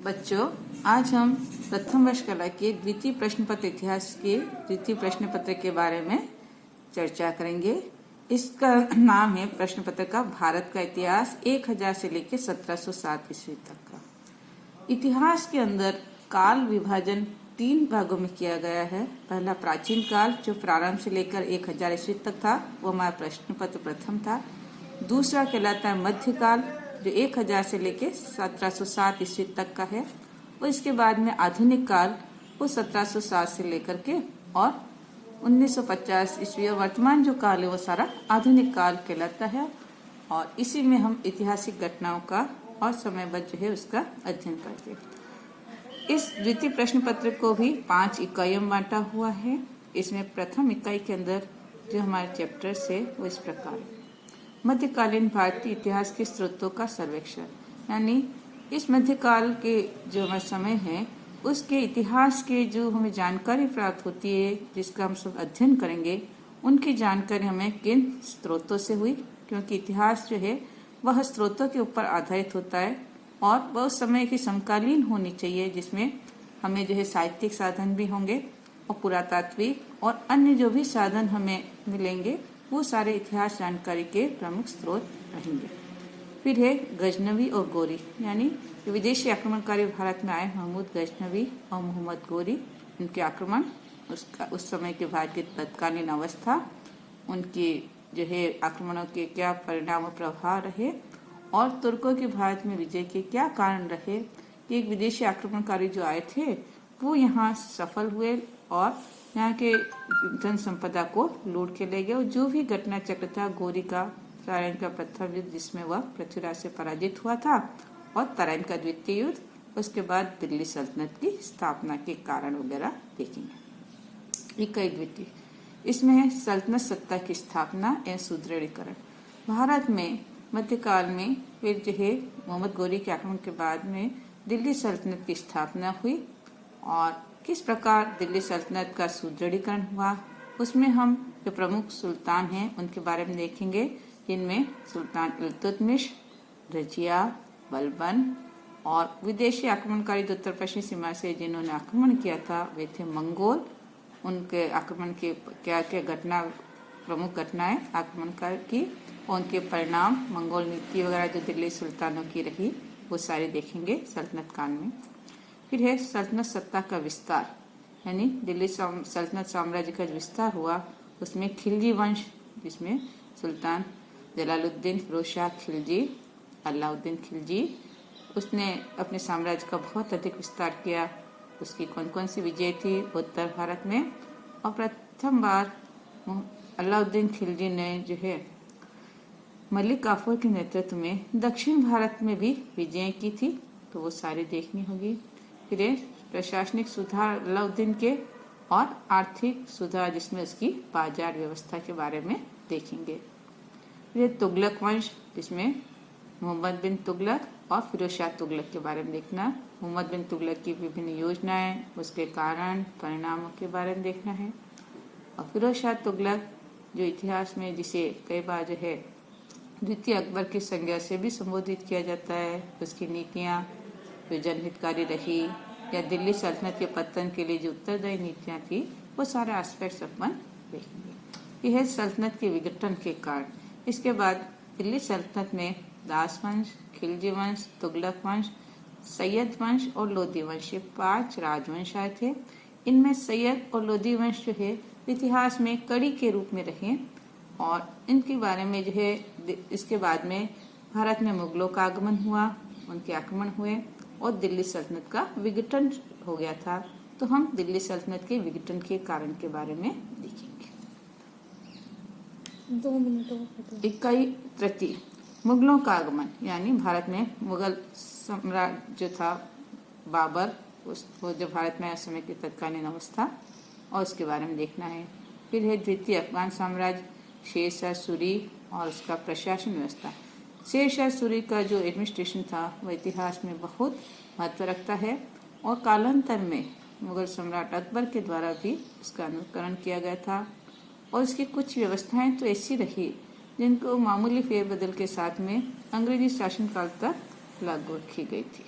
बच्चों, आज हम प्रथम वर्ष कला के द्वितीय प्रश्न पत्र इतिहास के द्वितीय प्रश्न पत्र के बारे में चर्चा करेंगे। इसका नाम है प्रश्न पत्र का भारत का इतिहास 1000 से लेकर 1707 ईस्वी तक का। इतिहास के अंदर काल विभाजन 3 भागों में किया गया है। पहला प्राचीन काल जो प्रारंभ से लेकर 1000 ईस्वी तक था, वो हमारा प्रश्न पत्र प्रथम था। दूसरा कहलाता है मध्यकाल जो 1000 से लेकर 1707 ईस्वी तक का है। और इसके बाद में आधुनिक काल वो 1707 से लेकर के और 1950 ईस्वी और वर्तमान जो काल है वो सारा आधुनिक काल कहलाता है। और इसी में हम ऐतिहासिक घटनाओं का और समयबद्ध जो है उसका अध्ययन करते हैं। इस द्वितीय प्रश्न पत्र को भी 5 इकाइयों में बांटा हुआ है। इसमें प्रथम इकाई के अंदर जो हमारे चैप्टर्स है वो इस प्रकार है। मध्यकालीन भारतीय इतिहास के स्रोतों का सर्वेक्षण, यानी इस मध्यकाल के जो हमारे समय है उसके इतिहास के जो हमें जानकारी प्राप्त होती है, जिसका हम सब अध्ययन करेंगे, उनकी जानकारी हमें किन स्रोतों से हुई, क्योंकि इतिहास जो है वह स्रोतों के ऊपर आधारित होता है और वह उस समय की समकालीन होनी चाहिए, जिसमें हमें जो है साहित्यिक साधन भी होंगे और पुरातात्विक और अन्य जो भी साधन हमें मिलेंगे वो सारे इतिहास जानकारी के प्रमुख स्रोत रहेंगे। फिर है गजनवी और गोरी, यानी विदेशी आक्रमणकारी भारत में आए महमूद गजनवी और मोहम्मद गोरी, उनके आक्रमण, उसका उस समय के भारत की तत्कालीन अवस्था, उनकी जो है आक्रमणों के क्या परिणाम और प्रभाव रहे और तुर्कों के भारत में विजय के क्या कारण रहे कि एक विदेशी आक्रमणकारी जो आए थे वो यहाँ सफल हुए और यहाँ के धन संपदा को लूट के ले गए। और जो भी घटना चक्र था, गोरी का तराइन का प्रथम युद्ध जिसमें वह पृथ्वीराज से पराजित हुआ था, और तराइन का द्वितीय युद्ध, उसके बाद दिल्ली सल्तनत की स्थापना के कारण वगैरह देखेंगे। इकाई द्वितीय, इसमें है सल्तनत सत्ता की स्थापना एवं सुदृढ़ीकरण। भारत में मध्यकाल में फिर जो है मोहम्मद गोरी के आक्रमण के बाद में दिल्ली सल्तनत की स्थापना हुई और किस प्रकार दिल्ली सल्तनत का सुदृढ़ीकरण हुआ, उसमें हम जो प्रमुख सुल्तान हैं उनके बारे में देखेंगे, जिनमें सुल्तान इल्तुतमिश, रजिया, बलबन और विदेशी आक्रमणकारी जो उत्तर पश्चिमी सीमा से जिन्होंने आक्रमण किया था वे थे मंगोल। उनके आक्रमण के क्या क्या घटना, प्रमुख घटनाएं आक्रमणकार की और उनके परिणाम, मंगोल नीति वगैरह जो दिल्ली सुल्तानों की रही, वो सारे देखेंगे सल्तनत काल में। फिर है सल्तनत सत्ता का विस्तार, यानी दिल्ली सल्तनत साम्राज्य का विस्तार हुआ, उसमें खिलजी वंश जिसमें सुल्तान जलालुद्दीन फिरोज शाह खिलजी, अलाउद्दीन खिलजी, उसने अपने साम्राज्य का बहुत अधिक विस्तार किया। उसकी कौन कौन सी विजय थी उत्तर भारत में, और प्रथम बार अलाउद्दीन खिलजी ने जो है मलिक काफूर के नेतृत्व में दक्षिण भारत में भी विजय की थी, तो वो सारी देखनी होगी। फिर प्रशासनिक सुधार अलाउद्दीन के और आर्थिक सुधार जिसमें उसकी बाजार व्यवस्था के बारे में देखेंगे। फिर तुगलक वंश जिसमें मोहम्मद बिन तुगलक और फिरोज शाह तुगलक के बारे में देखना। मोहम्मद बिन तुगलक की विभिन्न योजनाएं, उसके कारण, परिणामों के बारे में देखना है। और फिरोज शाह तुगलक जो इतिहास में जिसे कई बार जो है द्वितीय अकबर की संज्ञा से भी संबोधित किया जाता है, उसकी नीतियाँ जो जनहितकारी रही या दिल्ली सल्तनत के पतन के लिए जो उत्तरदायी नीतियाँ थी, वो सारे एस्पेक्ट्स अपन देखेंगे। यह है सल्तनत के विघटन के कारण। इसके बाद दिल्ली सल्तनत में दास वंश, खिलजी वंश, तुगलक वंश, सैयद वंश और लोधी वंश, ये 5 राजवंश आए थे। इनमें सैयद और लोधी वंश जो है इतिहास में कड़ी के रूप में रहे और इनके बारे में जो है इसके बाद में भारत में मुगलों का आगमन हुआ, उनके आक्रमण हुए और दिल्ली सल्तनत का विघटन हो गया था। तो हम दिल्ली सल्तनत के विघटन के कारण के बारे में देखेंगे। 2 मिनट। इकाई तृतीय, मुगलों का आगमन, यानी भारत में मुगल सम्राट जो था बाबर, वो जो भारत में उस समय की तत्कालीन अवस्था और उसके बारे में देखना है। फिर है द्वितीय अफगान साम्राज्य, शेर शाह सूरी और उसका प्रशासन व्यवस्था। शेर शाह सूरी का जो एडमिनिस्ट्रेशन था वह इतिहास में बहुत महत्व रखता है और कालांतर में मुगल सम्राट अकबर के द्वारा भी इसका अनुकरण किया गया था। और इसकी कुछ व्यवस्थाएं तो ऐसी रही जिनको मामूली फेरबदल के साथ में अंग्रेजी शासनकाल तक लागू की गई थी।